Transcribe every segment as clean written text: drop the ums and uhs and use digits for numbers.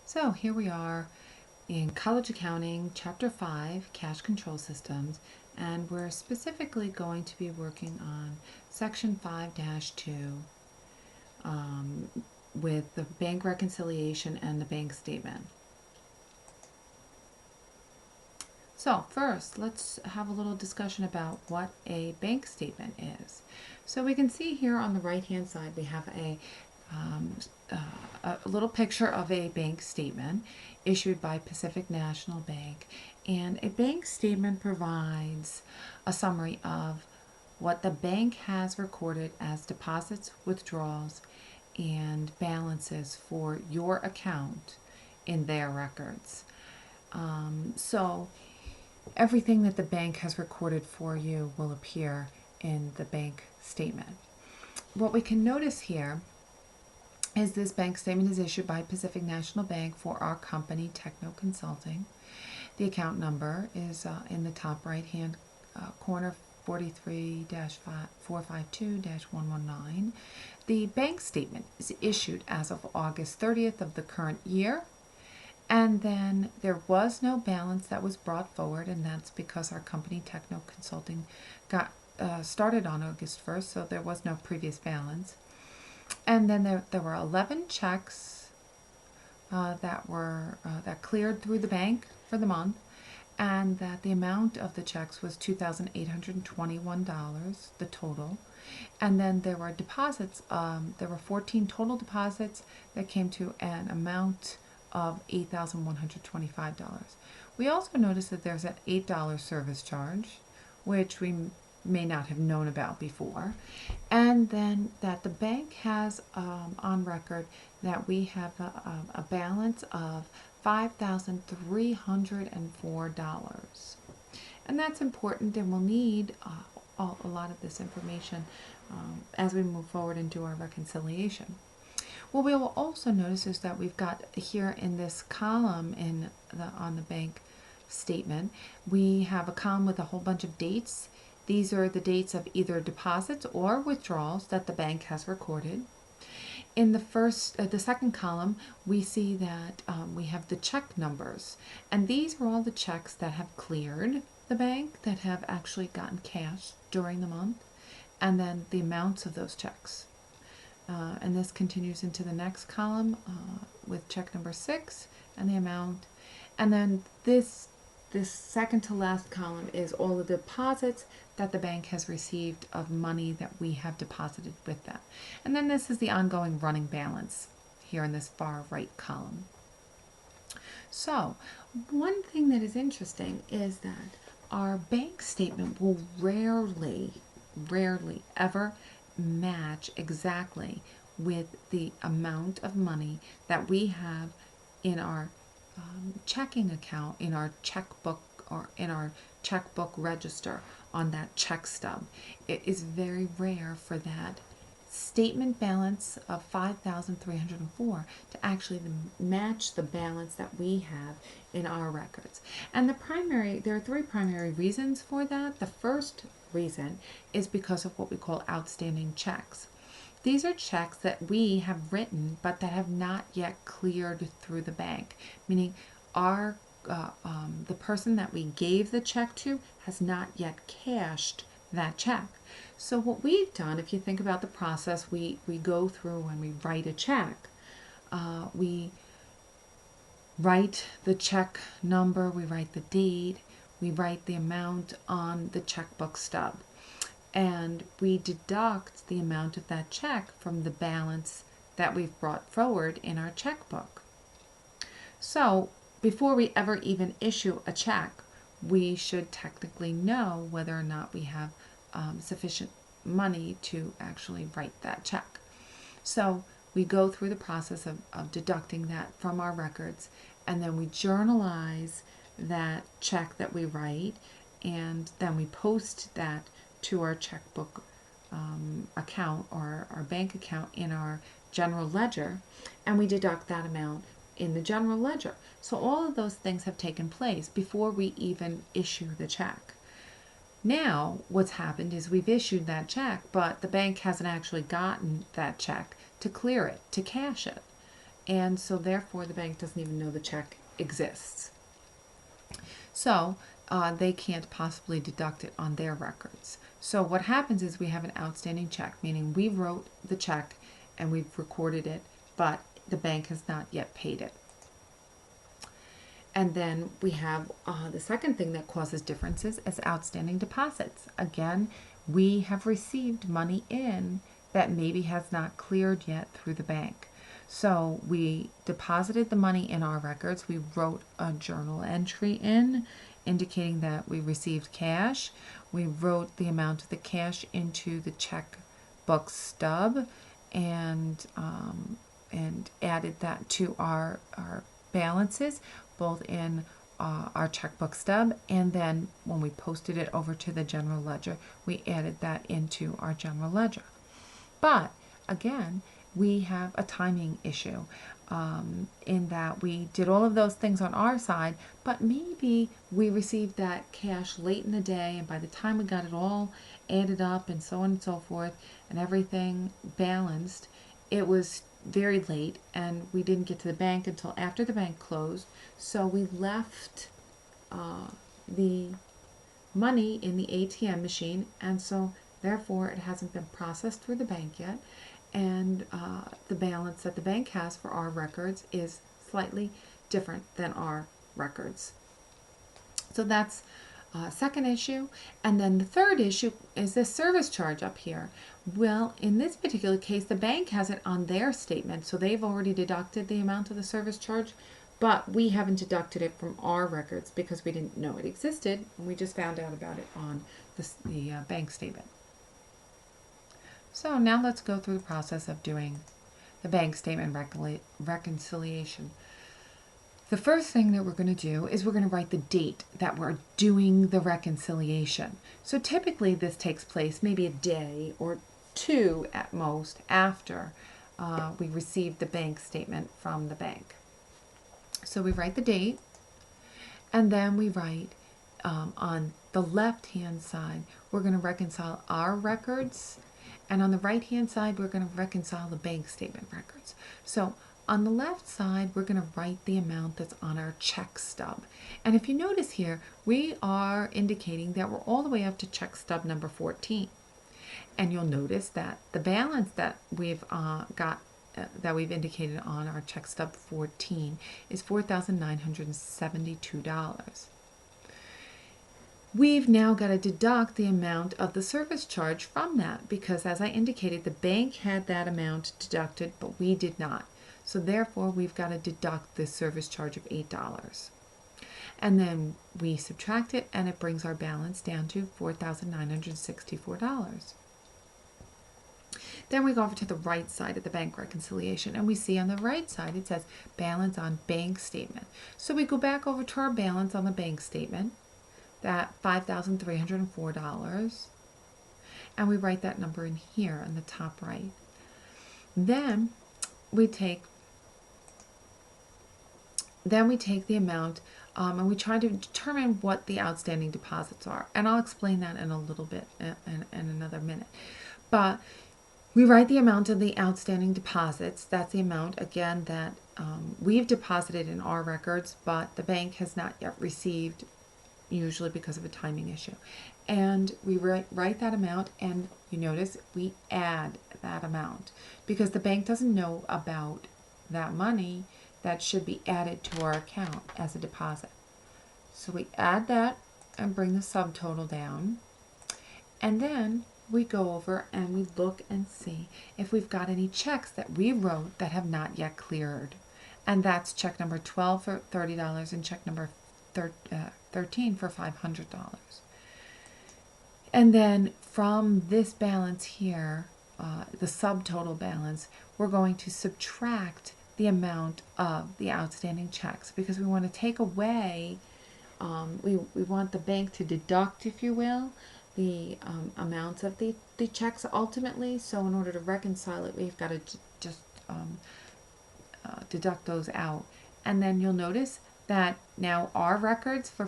So here we are in College Accounting, Chapter 5, Cash Control Systems, and we're specifically going to be working on Section 5-2 with the bank reconciliation and the bank statement. So first, let's have a little discussion about what a bank statement is. So we can see here on the right-hand side we have a little picture of a bank statement issued by Pacific National Bank, and a bank statement provides a summary of what the bank has recorded as deposits, withdrawals, and balances for your account in their records. So everything that the bank has recorded for you will appear in the bank statement. What we can notice here is this bank statement is issued by Pacific National Bank for our company, Techno Consulting. The account number is in the top right-hand corner, 43-452-119. The bank statement is issued as of August 30th of the current year. And then there was no balance that was brought forward, and that's because our company, Techno Consulting, got started on August 1st, so there was no previous balance. And then there were 11 checks that cleared through the bank for the month, and that the amount of the checks was $2,821, the total. And then there were deposits. There were 14 total deposits that came to an amount of $8,125. We also noticed that there's an $8 service charge, which we may not have known about before, and then that the bank has on record that we have a balance of $5,304, and that's important, and we'll need a lot of this information as we move forward and do our reconciliation. What we will also notice is that we've got here in this column on the bank statement, we have a column with a whole bunch of dates. These are the dates of either deposits or withdrawals that the bank has recorded. In the second column, we see that we have the check numbers, and these are all the checks that have cleared the bank, that have actually gotten cash during the month, and then the amounts of those checks. And this continues into the next column with check number 6 and the amount. And then this second to last column is all the deposits that the bank has received of money that we have deposited with them. And then this is the ongoing running balance here in this far right column. So one thing that is interesting is that our bank statement will rarely ever match exactly with the amount of money that we have in our checking account, in our checkbook, or in our checkbook register on that check stub. It is very rare for that statement balance of $5,304 to actually match the balance that we have in our records. And there are 3 primary reasons for that. The first reason is because of what we call outstanding checks. These are checks that we have written but that have not yet cleared through the bank, meaning the person that we gave the check to has not yet cashed that check. So what we've done, if you think about the process, we go through when we write a check. We write the check number, we write the date, we write the amount on the checkbook stub, and we deduct the amount of that check from the balance that we've brought forward in our checkbook. So before we ever even issue a check, we should technically know whether or not we have sufficient money to actually write that check. So we go through the process of deducting that from our records, and then we journalize that check that we write, and then we post that to our checkbook account or our bank account in our general ledger, and we deduct that amount in the general ledger. So all of those things have taken place before we even issue the check. Now what's happened is we've issued that check, but the bank hasn't actually gotten that check to clear it, to cash it. and so therefore the bank doesn't even know the check exists. So they can't possibly deduct it on their records. So what happens is we have an outstanding check, meaning we wrote the check and we've recorded it, but the bank has not yet paid it. And then we have the second thing that causes differences is outstanding deposits. Again, we have received money in that maybe has not cleared yet through the bank. So we deposited the money in our records. We wrote a journal entry in indicating that we received cash. We wrote the amount of the cash into the checkbook stub and added that to our balances, both in our checkbook stub, and then when we posted it over to the general ledger, we added that into our general ledger. But again, we have a timing issue in that we did all of those things on our side, but maybe we received that cash late in the day, and by the time we got it all added up and so on and so forth and everything balanced, it was very late and we didn't get to the bank until after the bank closed. So we left the money in the ATM machine, and so therefore it hasn't been processed through the bank yet, and the balance that the bank has for our records is slightly different than our records. So that's second issue. And then the third issue is this service charge up here. Well, in this particular case, the bank has it on their statement, so they've already deducted the amount of the service charge, but we haven't deducted it from our records because we didn't know it existed, and we just found out about it on the bank statement. So now let's go through the process of doing the bank statement reconciliation. The first thing that we're going to do is we're going to write the date that we're doing the reconciliation. So typically this takes place maybe a day or two at most after we receive the bank statement from the bank. So we write the date, and then we write on the left-hand side, we're going to reconcile our records, and on the right-hand side, we're going to reconcile the bank statement records. So on the left side, we're going to write the amount that's on our check stub. And if you notice here, we are indicating that we're all the way up to check stub number 14. And you'll notice that the balance that we've that we've indicated on our check stub 14 is $4,972. We've now got to deduct the amount of the service charge from that because, as I indicated, the bank had that amount deducted, but we did not. So therefore, we've got to deduct this service charge of $8. And then we subtract it, and it brings our balance down to $4,964. Then we go over to the right side of the bank reconciliation, and we see on the right side it says balance on bank statement. So we go back over to our balance on the bank statement, that $5,304, and we write that number in here on the top right. Then we take the amount and we try to determine what the outstanding deposits are. And I'll explain that in a little bit in another minute. But we write the amount of the outstanding deposits. That's the amount, again, that we've deposited in our records, but the bank has not yet received, usually because of a timing issue. And we write that amount, and you notice we add that amount because the bank doesn't know about that money that should be added to our account as a deposit. So we add that and bring the subtotal down, and then we go over and we look and see if we've got any checks that we wrote that have not yet cleared. And that's check number 12 for $30 and check number 13 for $500. And then from this balance here, the subtotal balance, we're going to subtract the amount of the outstanding checks because we want to take away, we want the bank to deduct, if you will, the amounts of the checks ultimately. So in order to reconcile it, we've got to just deduct those out. And then you'll notice that now our records for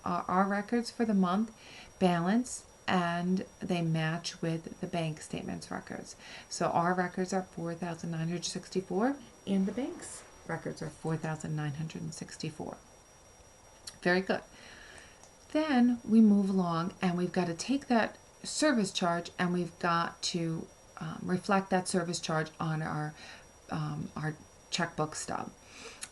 the month balance, and they match with the bank statements records. So our records are $4,964, and the bank's records are $4,964. Very good. Then we move along and we've got to take that service charge and we've got to reflect that service charge on our checkbook stub.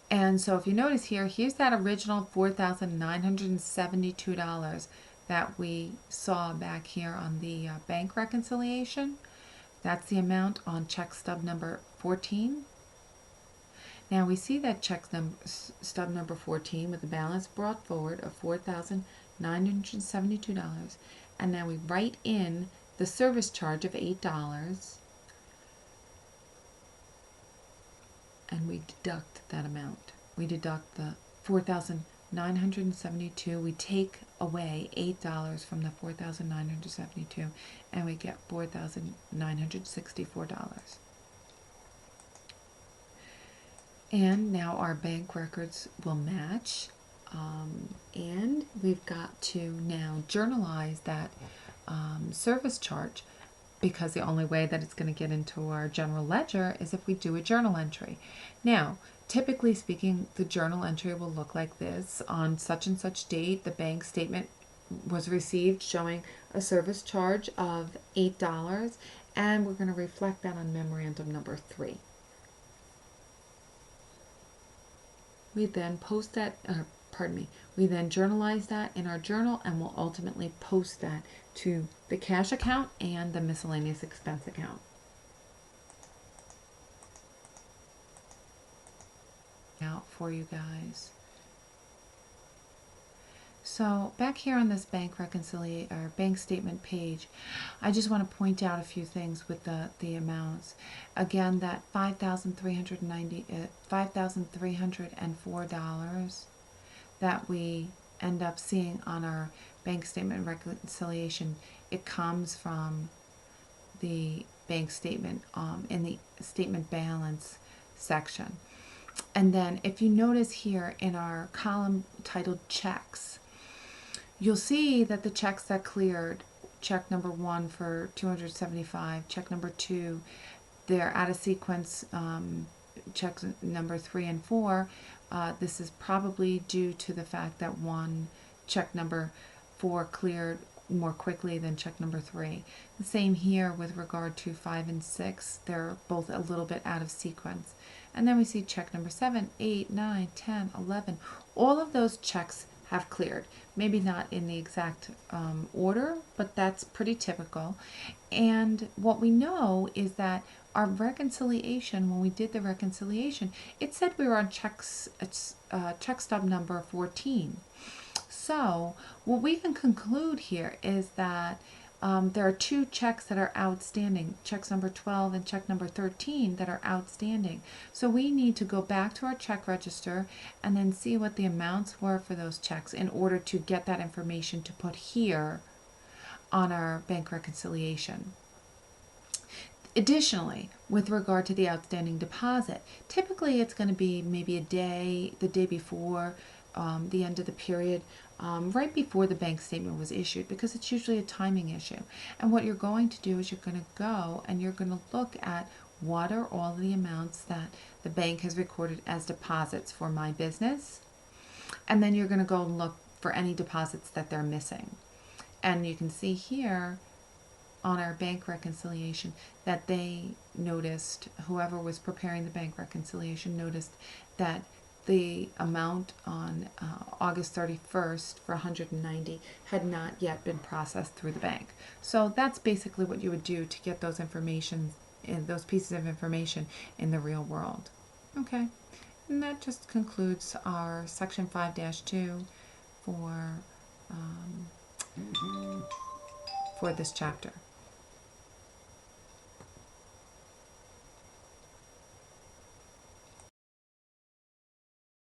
And so if you notice here, here's that original $4,972 that we saw back here on the bank reconciliation. That's the amount on check stub number 14. Now we see that check stub number 14 with the balance brought forward of $4,972. And now we write in the service charge of $8 and we deduct that amount. We deduct the $4,972. We take away $8 from the $4,972 and we get $4,964. And now our bank records will match. And we've got to now journalize that service charge, because the only way that it's going to get into our general ledger is if we do a journal entry. Now, typically speaking, the journal entry will look like this. On such and such date, the bank statement was received showing a service charge of $8, and we're going to reflect that on memorandum number 3. We then post that, we then journalize that in our journal and we'll ultimately post that to the cash account and the miscellaneous expense account. Out for you guys. So back here on this bank reconciliation or bank statement page, I just want to point out a few things with the amounts. Again, that $5,304 that we end up seeing on our bank statement reconciliation, it comes from the bank statement in the statement balance section. And then if you notice here in our column titled checks, you'll see that the checks that cleared, check number 1 for $275, check number 2, they're out of sequence, checks number 3 and 4. This is probably due to the fact that check number 4 cleared more quickly than check number 3. The same here with regard to 5 and 6. They're both a little bit out of sequence. And then we see check number 7, 8, 9, 10, 11. All of those checks have cleared. Maybe not in the exact order, but that's pretty typical. And what we know is that our reconciliation, when we did the reconciliation, it said we were on check stub number 14. So what we can conclude here is that there are 2 checks that are outstanding, checks number 12 and check number 13 that are outstanding. So we need to go back to our check register and then see what the amounts were for those checks in order to get that information to put here on our bank reconciliation. Additionally, with regard to the outstanding deposit, typically it's going to be maybe the day before the end of the period, right before the bank statement was issued, because it's usually a timing issue. And what you're going to do is you're going to go and you're going to look at what are all the amounts that the bank has recorded as deposits for my business, and then you're going to go and look for any deposits that they're missing. And you can see here on our bank reconciliation that they noticed, whoever was preparing the bank reconciliation noticed that the amount on August 31st for 190 had not yet been processed through the bank. So that's basically what you would do to get those those pieces of information in the real world. Okay, and that just concludes our section 5-2 for this chapter.